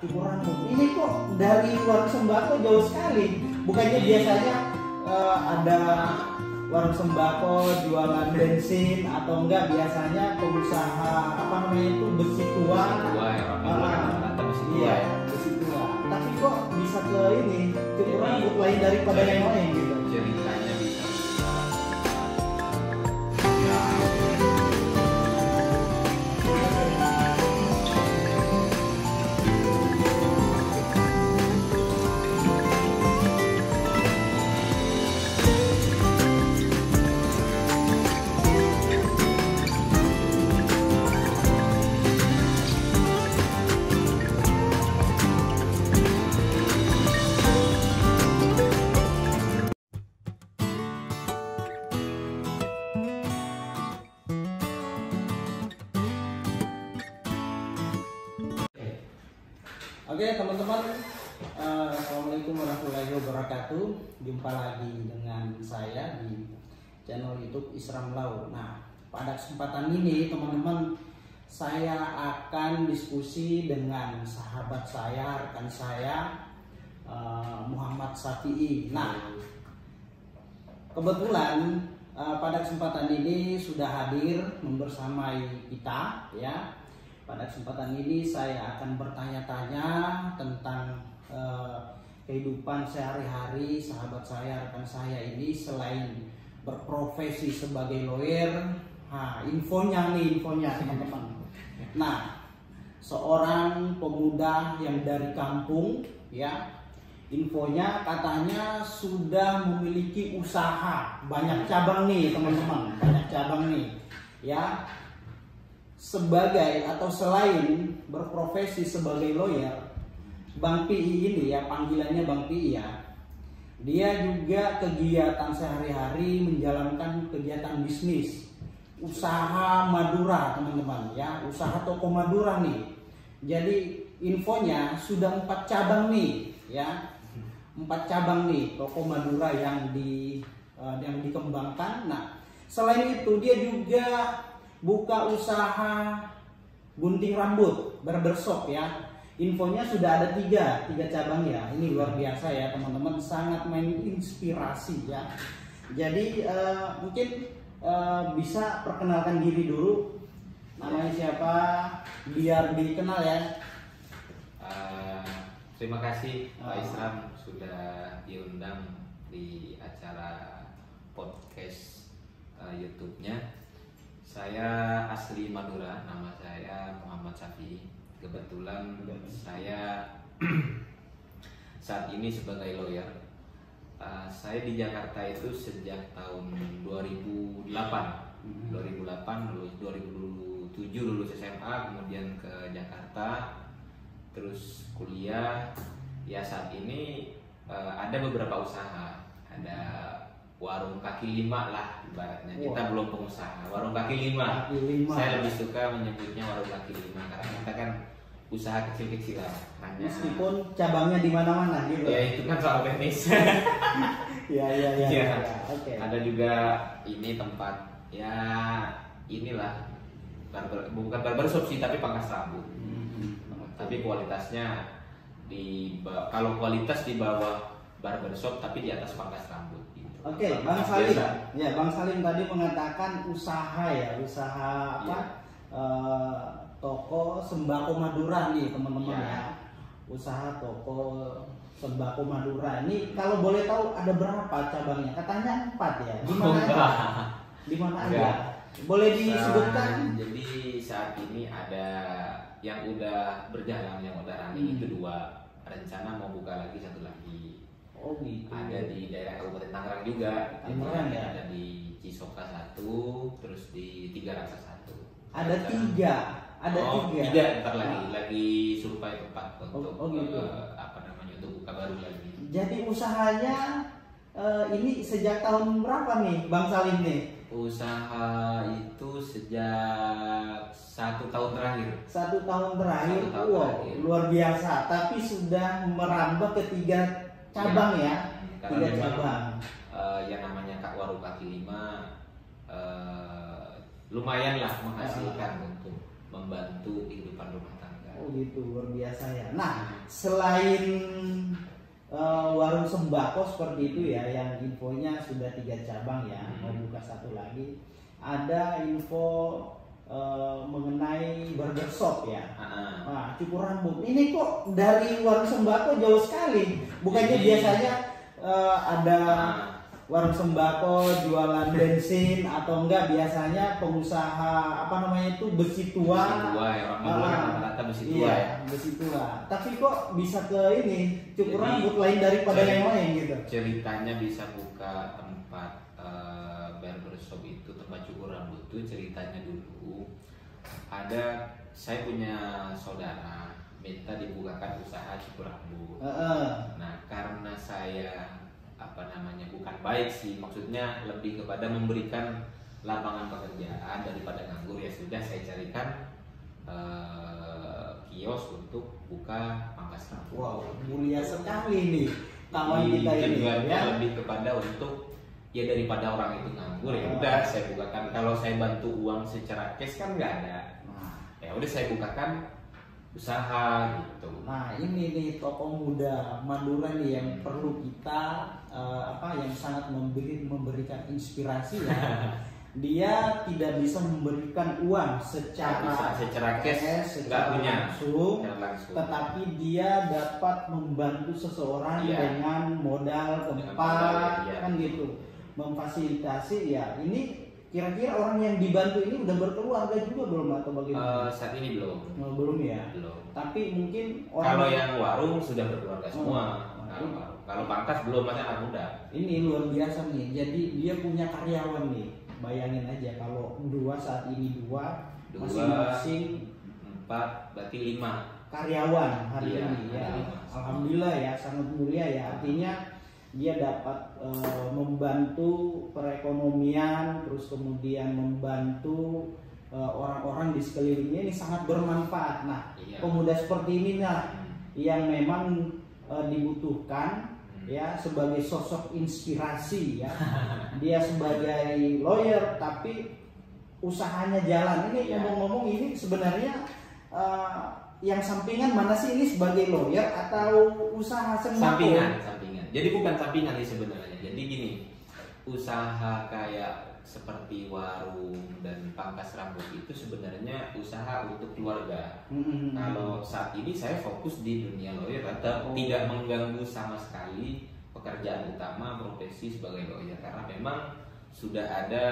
cukur rambut. Ini kok dari warung sembako jauh sekali. Bukannya biasanya ada warung sembako jualan bensin atau enggak, biasanya pengusaha apa namanya itu besi tua ya, rata besi tua iya, ya. besi tua. Tapi kok bisa ke ini cukur rambut lain daripada yang lain gitu. Ceritanya bisa Oke teman-teman, assalamualaikum warahmatullahi wabarakatuh. Jumpa lagi dengan saya di channel YouTube Isram Lau. Nah, pada kesempatan ini teman-teman, saya akan diskusi dengan sahabat saya, rekan saya, Muhammad Syafi'i. Nah, kebetulan pada kesempatan ini sudah hadir membersamai kita ya. Pada kesempatan ini saya akan bertanya-tanya tentang kehidupan sehari-hari sahabat saya, rekan saya ini selain berprofesi sebagai lawyer. Nah, infonya teman-teman. Nah, seorang pemuda yang dari kampung ya, infonya katanya sudah memiliki usaha banyak cabang nih teman-teman, banyak cabang nih ya. Sebagai atau selain berprofesi sebagai lawyer, Bang Pi ini ya, panggilannya Bang Pi ya, dia juga kegiatan sehari-hari menjalankan kegiatan bisnis, usaha Madura teman-teman ya, usaha toko Madura nih. Jadi infonya sudah 4 cabang nih ya, 4 cabang nih toko Madura yang dikembangkan. Nah, selain itu dia juga buka usaha gunting rambut, barbershop ya. Infonya sudah ada 3 cabang ya. Ini luar biasa ya teman-teman, sangat menginspirasi ya. Jadi mungkin bisa perkenalkan diri dulu. Namanya siapa? Biar dikenal ya. Terima kasih Pak Isram sudah diundang di acara podcast YouTube-nya. Saya asli Madura, nama saya Muhammad Syafi'i. Kebetulan saya saat ini sebagai lawyer. Saya di Jakarta itu sejak tahun 2008 lulus 2007 lulus SMA, kemudian ke Jakarta, terus kuliah. Ya saat ini ada beberapa usaha, ada warung kaki lima lah ibaratnya. Kita belum pengusaha, warung kaki lima. Saya lebih suka menyebutnya warung kaki lima karena kita kan usaha kecil-kecilan. Meskipun cabangnya di mana-mana gitu. Ya itu kan soal teknis. Ya. Oke. Ada juga ini tempat ya inilah bukan barbershop sih, tapi pangkas rambut. Tapi kualitasnya kalau kualitas di bawah barbershop tapi di atas pangkas rambut. Oke, Bang Salim. Ya, Bang Salim tadi mengatakan usaha ya, usaha apa? Toko sembako Madura nih, teman-teman ya. Usaha toko sembako Madura. Ini kalau boleh tahu ada berapa cabangnya? Katanya 4 ya. Di mana aja? Di mana aja? Boleh disebutkan? Jadi saat ini ada yang udah berjalan, yang udah running itu 2. Rencana mau buka lagi 1 lagi. Oh gitu. Ada di daerah Kabupaten Tangerang juga. Tangerang ya. Ada di Cisoka 1, terus di Tiga Raksa 1. Ada 3. Ada 3. 3 ntar lagi survei tempat untuk gitu. Untuk buka baru lagi. Jadi usahanya ini sejak tahun berapa nih, Bang Salim nih? Usaha itu sejak 1 tahun terakhir. 1 tahun terakhir. 1 tahun terakhir. Luar biasa. Tapi sudah merambah ke 3 cabang ya. 3 cabang. Yang namanya warung kaki lima lumayan lah menghasilkan untuk membantu kehidupan rumah tangga. Oh gitu, luar biasa ya. Nah, selain warung sembako seperti itu ya, yang infonya sudah 3 cabang ya, mau buka satu lagi. Ada info mengenai barber shop ya. Nah, cukur rambut. Ini kok dari warung sembako jauh sekali. Bukannya biasanya ada warung sembako jualan bensin atau enggak, biasanya pengusaha apa namanya itu besi tua. Besi tua ya, orang Madura rata-rata besi tua Iya, ya. besi tua. Tapi kok bisa ke ini cukur rambut lain daripada yang lain gitu? Ceritanya bisa buka tempat barbershop itu, tempat cukur rambut itu ceritanya dulu ada, saya punya saudara minta dibukakan usaha cukur rambut. Nah, karena saya bukan baik sih, maksudnya lebih kepada memberikan lapangan pekerjaan daripada nganggur, ya sudah saya carikan kios untuk buka pangkas rambut. Wow, mulia sekali nih kawan kita ini Tujuannya ya. lebih kepada untuk ya daripada orang itu nganggur, ya udah saya bukakan. Kalau saya bantu uang secara cash kan nggak ada, ya udah saya bukakan usaha gitu. Nah ini nih tokoh muda Madura nih yang perlu kita yang sangat memberikan inspirasi ya. Dia tidak bisa memberikan uang secara cash, nggak punya langsung, tetapi dia dapat membantu seseorang dengan modal tempat, kan gitu, memfasilitasi ya. Ini kira-kira orang yang dibantu ini udah berkeluarga juga belum atau bagaimana? Saat ini belum. Belum ya. Belum. Tapi mungkin orang kalau yang warung sudah berkeluarga semua. Kalau pangkas belum, masih anak muda. Ini luar biasa nih. Jadi dia punya karyawan nih. Bayangin aja kalau saat ini dua masing-masing 4, berarti 5 karyawan hari iya, ini ya. 5. Alhamdulillah ya, sangat mulia ya. Artinya dia dapat membantu perekonomian, terus kemudian membantu orang-orang di sekelilingnya, ini sangat bermanfaat. Nah, pemuda seperti ini nah yang memang dibutuhkan ya sebagai sosok inspirasi ya. Dia sebagai lawyer tapi usahanya jalan. Ini ngomong-ngomong, ini sebenarnya yang sampingan mana sih, ini sebagai lawyer atau usaha sembako? Sampingan. Jadi bukan sampingan sih sebenarnya. Jadi gini, usaha kayak seperti warung dan pangkas rambut itu sebenarnya usaha untuk keluarga. Kalau saat ini saya fokus di dunia lawyer, tetap tidak mengganggu sama sekali pekerjaan utama profesi sebagai lawyer, karena memang sudah ada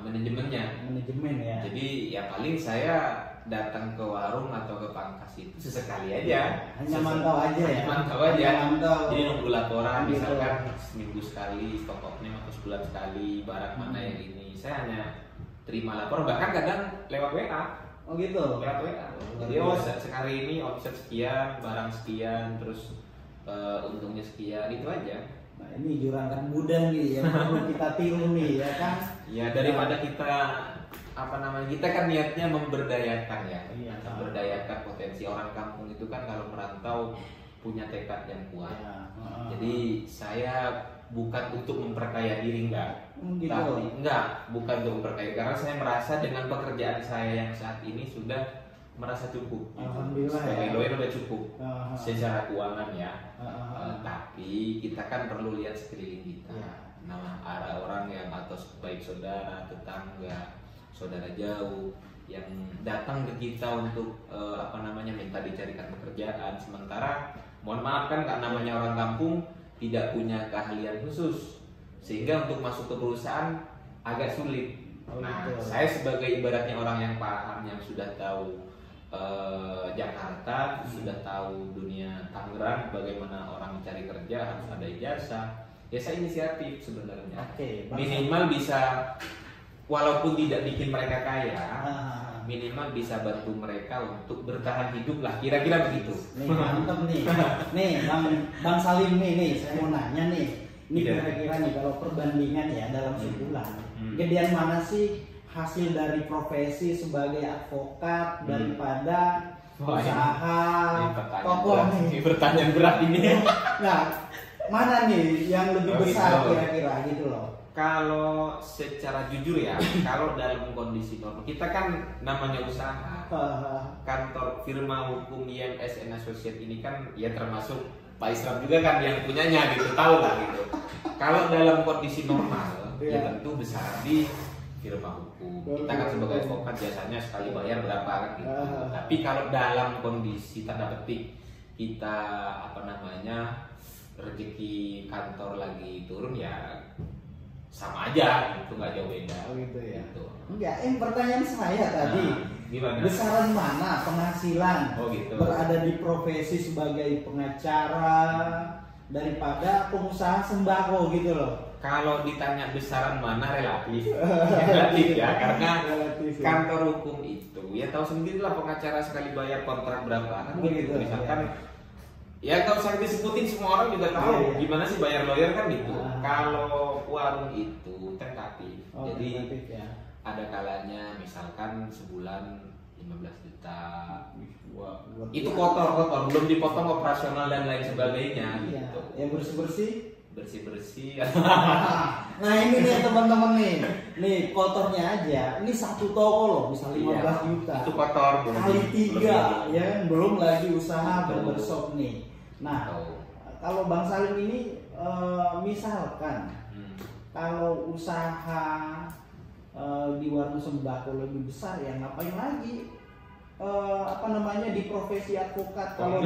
manajemennya. Manajemen ya. Jadi ya paling saya datang ke warung atau ke pangkas itu sesekali aja. Hanya mantau aja ya. Mantau aja. Mantau. Jadi nunggu laporan, gitu. misalkan seminggu sekali stoknya atau sebulan sekali barang mana yang ini. Saya hanya terima lapor, bahkan kadang lewat WA. Oh gitu. Lewat WA. Jadi sekali ini omset sekian, barang sekian, terus untungnya sekian, itu aja. Nah ini juragan muda nih yang perlu kita tiru nih ya kan. Ya daripada kita kita kan niatnya memberdayakan ya. Memberdayakan potensi orang kampung itu kan, kalau merantau punya tekad yang kuat. Jadi saya bukan untuk memperkaya diri, enggak. Gitu. Tapi bukan untuk memperkaya, karena saya merasa dengan pekerjaan saya yang saat ini sudah merasa cukup. Alhamdulillah. Sebagai lawyer udah cukup secara keuangan ya. Tapi kita kan perlu lihat sekeliling kita. Nah, ada orang yang atau baik saudara, tetangga, saudara jauh yang datang ke kita untuk minta dicarikan pekerjaan, sementara mohon maaf kan namanya orang kampung tidak punya keahlian khusus, sehingga untuk masuk ke perusahaan agak sulit. Saya sebagai ibaratnya orang yang paham, yang sudah tahu Jakarta, sudah tahu dunia Tangerang, bagaimana orang mencari kerja harus ada ijazah. Ya saya inisiatif sebenarnya. Minimal bisa, walaupun tidak bikin mereka kaya, minimal bisa bantu mereka untuk bertahan hidup lah, kira-kira begitu. Nih mantep nih. Nih Bang Salim nih saya mau nanya nih. Ini kira-kira nih kalau perbandingan ya dalam sebulan, gedean mana sih hasil dari profesi sebagai advokat daripada usaha tokoh nih? Ini pertanyaan berat ini. Nah, mana nih yang lebih besar kira-kira gitu loh? Kalau secara jujur ya, kalau dalam kondisi normal, kita kan namanya usaha. Kantor firma hukum IMS and Associate ini kan ya termasuk Pak Islam juga kan yang punyanya gitu, tahu lah gitu. Kalau dalam kondisi normal, ya tentu besar di firma hukum. Kita kan sebagai advokat biasanya sekali bayar berapa kan gitu. Tapi kalau dalam kondisi tanda petik kita rezeki kantor lagi turun ya sama aja gitu, nggak jauh beda. Gitu ya. Gitu. Enggak, pertanyaan saya tadi, gimana? besaran mana penghasilan gitu. berada di profesi sebagai pengacara daripada pengusaha sembako gitu loh. Kalau ditanya besaran mana relatif ya, karena kantor hukum itu ya tahu sendiri lah, pengacara sekali bayar kontrak berapa kan gitu. Misalkan ya kalau saya disebutin semua orang juga tahu gimana sih bayar lawyer kan gitu. Kalau warung itu tentatif, jadi ada kalanya misalkan sebulan 15 juta. Itu kotor, belum dipotong operasional dan lain sebagainya gitu. Yang bersih-bersih. Nah ini nih teman-teman nih kotornya aja. Ini satu toko loh, misal 15 juta. Itu kotor. Kali 3 ya kan, belum lagi usaha barbershop nih. Nah kalau Bang Salim ini misalkan kalau usaha di warung sembako lebih besar ya ngapain lagi di profesi advokat. Kalau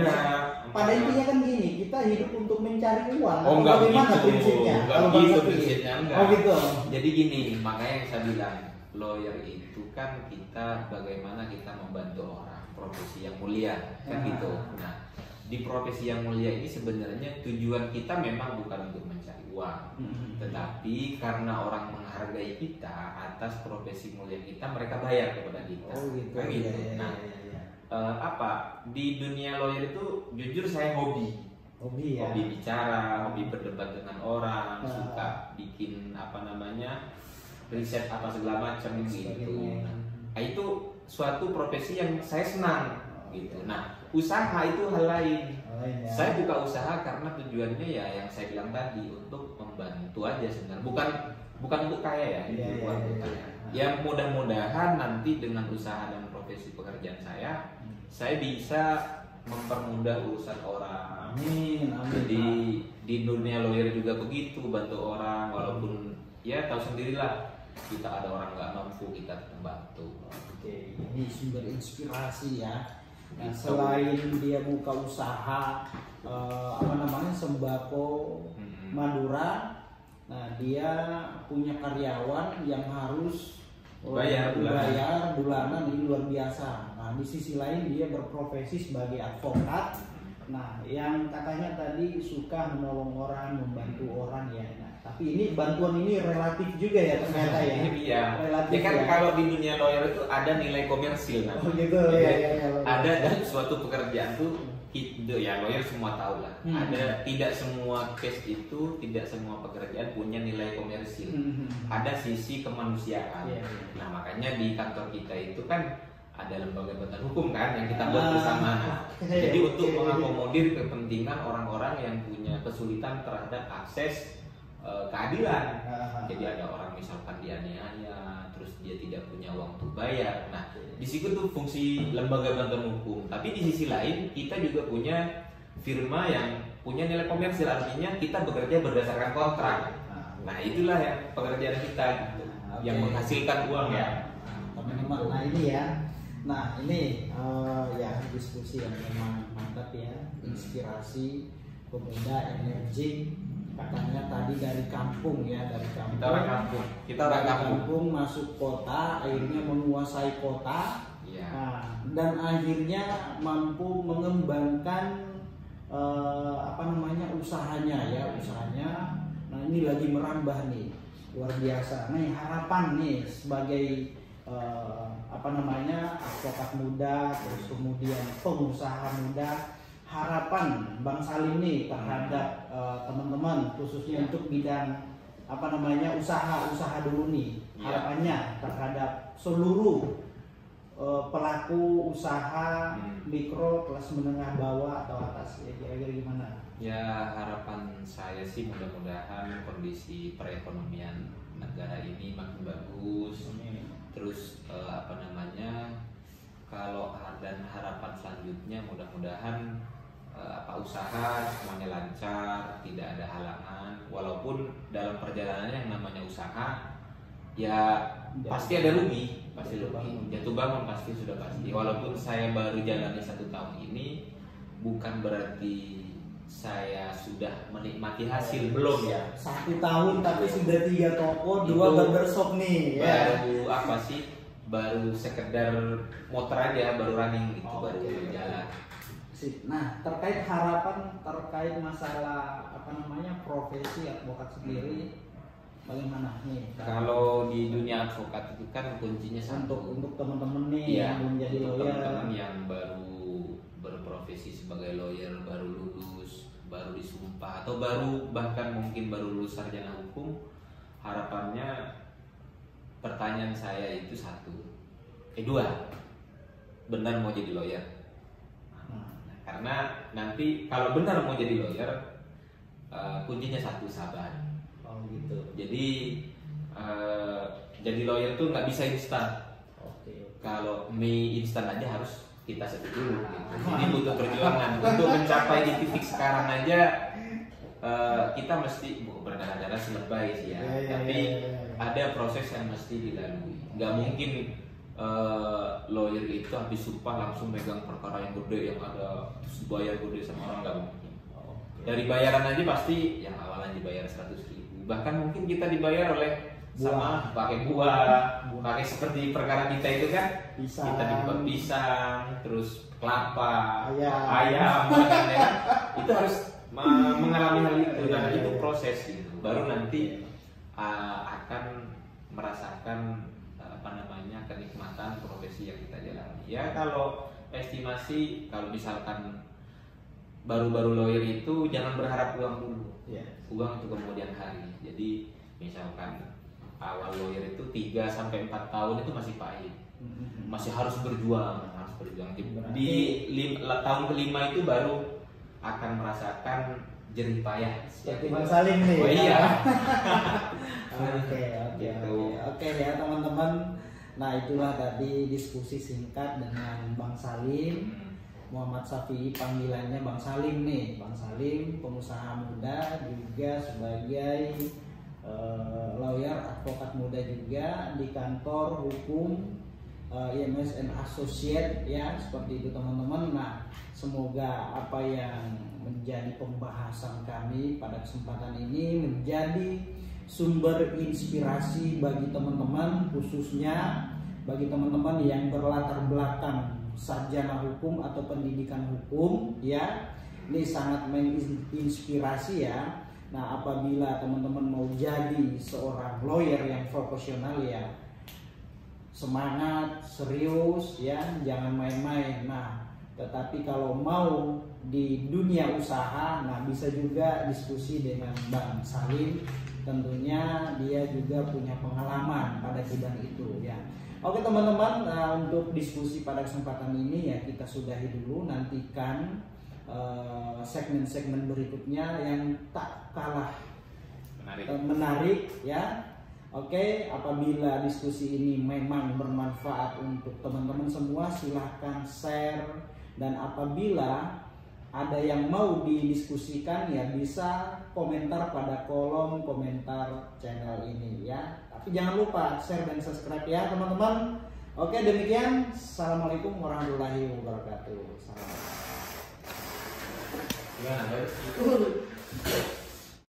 pada intinya kan gini, kita hidup untuk mencari uang. Bagaimana prinsipnya? Kalau prinsipnya enggak. Gitu. Jadi gini, makanya yang saya bilang lawyer itu kan kita bagaimana kita membantu orang, profesi yang mulia kan gitu. Nah, di profesi yang mulia ini sebenarnya tujuan kita memang bukan untuk mencari uang, tetapi karena orang menghargai kita atas profesi mulia kita, mereka bayar kepada kita. Kan gitu. Nah, di dunia lawyer itu jujur saya hobi bicara, hobi berdebat dengan orang, suka bikin riset apa segala macam gitu. Nah, itu suatu profesi yang saya senang gitu. Nah, usaha itu hal lain. Saya buka usaha karena tujuannya ya yang saya bilang tadi, untuk membantu aja sebenarnya, bukan untuk kaya ya, bukan untuk kaya. Ya mudah-mudahan nanti dengan usaha dan profesi pekerjaan saya bisa mempermudah urusan orang. Amin. Jadi di dunia lawyer juga begitu, bantu orang, walaupun ya tahu sendirilah kita ada orang nggak mampu, kita tetap bantu. Oke, ini sumber inspirasi ya. Nah, selain dia buka usaha sembako Madura, nah dia punya karyawan yang harus bayar bulanan, ini luar biasa. Nah di sisi lain dia berprofesi sebagai advokat, nah yang katanya tadi suka menolong orang, membantu orang ya. Nah, tapi ini bantuan ini relatif juga ya ternyata ya. Iya. Relatif ya kan ya. Kalau di dunia lawyer itu ada nilai komersil kan. Ada dalam suatu pekerjaan tuh ya lawyer semua tahu lah. Ada tidak semua case itu, tidak semua pekerjaan punya nilai komersil. Ada sisi kemanusiaan. Nah, makanya di kantor kita itu kan ada lembaga bantuan hukum kan yang kita buat bersama. Jadi untuk mengakomodir kepentingan orang-orang yang punya kesulitan terhadap akses keadilan. Jadi ada orang misalkan dianiaya, terus dia tidak punya uang untuk bayar. Nah, di situ tuh fungsi lembaga bantuan hukum. Tapi di sisi lain kita juga punya firma yang punya nilai komersil, artinya kita bekerja berdasarkan kontrak. Nah, itulah yang pekerjaan kita gitu, yang menghasilkan uang ya. Teman-teman, nah ini ya. Nah, ini ya diskusi yang memang mantap ya, inspirasi, pemuda, energi. Katanya tadi dari kampung ya, Kita orang kampung masuk kota, akhirnya menguasai kota. Nah, dan akhirnya mampu mengembangkan usahanya. Nah, ini lagi merambah nih, luar biasa. Nih harapan nih sebagai advokat muda, terus kemudian pengusaha muda. Harapan Bang Salim nih terhadap teman-teman khususnya untuk bidang usaha dulu nih, harapannya terhadap seluruh pelaku usaha mikro, kelas menengah bawah atau atas ya, kira-kira gimana? Ya, harapan saya sih mudah-mudahan kondisi perekonomian negara ini makin bagus. Terus kalau dan harapan selanjutnya mudah-mudahan usaha semuanya lancar, tidak ada halangan. Walaupun dalam perjalanannya yang namanya usaha ya pasti ada rugi, pasti rugi. Jatuh bangun pasti sudah pasti. Walaupun saya baru jalani 1 tahun ini, bukan berarti saya sudah menikmati hasil, belum ya. 1 tahun tapi sudah 3 toko, 2 barbershop nih. Baru baru sekedar motor aja, baru running gitu, baru jalan. Nah, terkait harapan terkait masalah profesi advokat sendiri. Bagaimana nih? Kalau di dunia advokat itu kan kuncinya untuk teman-teman nih yang belum jadi lawyer, teman-teman yang baru berprofesi sebagai lawyer, baru lulus, baru disumpah, atau bahkan mungkin baru lulus sarjana hukum, harapannya pertanyaan saya itu 2, benar mau jadi lawyer? Karena nanti kalau benar mau jadi lawyer, kuncinya 1, sabar. Gitu. Jadi jadi lawyer tuh nggak bisa instan. Kalau mie instan aja harus kita setujui dulu. Gitu. Jadi butuh perjuangan untuk mencapai di titik sekarang aja. Kita mesti berdarah-darah selebay sih ya. Tapi ada proses yang mesti dilalui. Nggak mungkin lawyer itu habis sumpah langsung megang perkara yang gede yang ada bayar gede sama orang, nggak mungkin. Dari bayaran aja pasti yang awalan dibayar 100.000. Bahkan mungkin kita dibayar oleh sama pakai buah, pakai seperti perkara kita itu kan, kita dibuat pisang, terus kelapa, ayam, ya. Itu harus mengalami hal itu, dan itu proses gitu. Baru nanti akan merasakan kenikmatan profesi yang kita jalani. Ya kalau estimasi, kalau misalkan baru-baru lawyer itu jangan berharap uang dulu. Uang itu kemudian hari. Jadi misalkan awal lawyer itu 3-4 tahun itu masih pahit, masih harus berjuang. Di tahun kelima itu baru akan merasakan jerih payah. Seperti Bang Salim nih. Oh iya. Oke ya teman-teman. Nah itulah tadi diskusi singkat dengan Bang Salim. Muhammad Syafi'i, panggilannya Bang Salim nih. Bang Salim pengusaha muda juga sebagai lawyer, advokat muda juga di kantor hukum IMS & Associate ya, seperti itu teman-teman. Nah semoga apa yang menjadi pembahasan kami pada kesempatan ini menjadi sumber inspirasi bagi teman-teman, khususnya bagi teman-teman yang berlatar belakang sarjana hukum atau pendidikan hukum ya. Ini sangat menginspirasi ya. Nah apabila teman-teman mau jadi seorang lawyer yang profesional ya, semangat, serius ya, jangan main-main. Nah tetapi kalau mau di dunia usaha, nah bisa juga diskusi dengan Bang Salim. Tentunya dia juga punya pengalaman pada bidang itu ya. Oke teman-teman, untuk diskusi pada kesempatan ini ya kita sudahi dulu. Nantikan segmen-segmen berikutnya yang tak kalah menarik ya. Oke, apabila diskusi ini memang bermanfaat untuk teman-teman semua, silahkan share. Dan apabila ada yang mau didiskusikan ya bisa komentar pada kolom komentar channel ini ya. Tapi jangan lupa share dan subscribe ya teman-teman. Oke demikian. Assalamualaikum warahmatullahi wabarakatuh. Salam.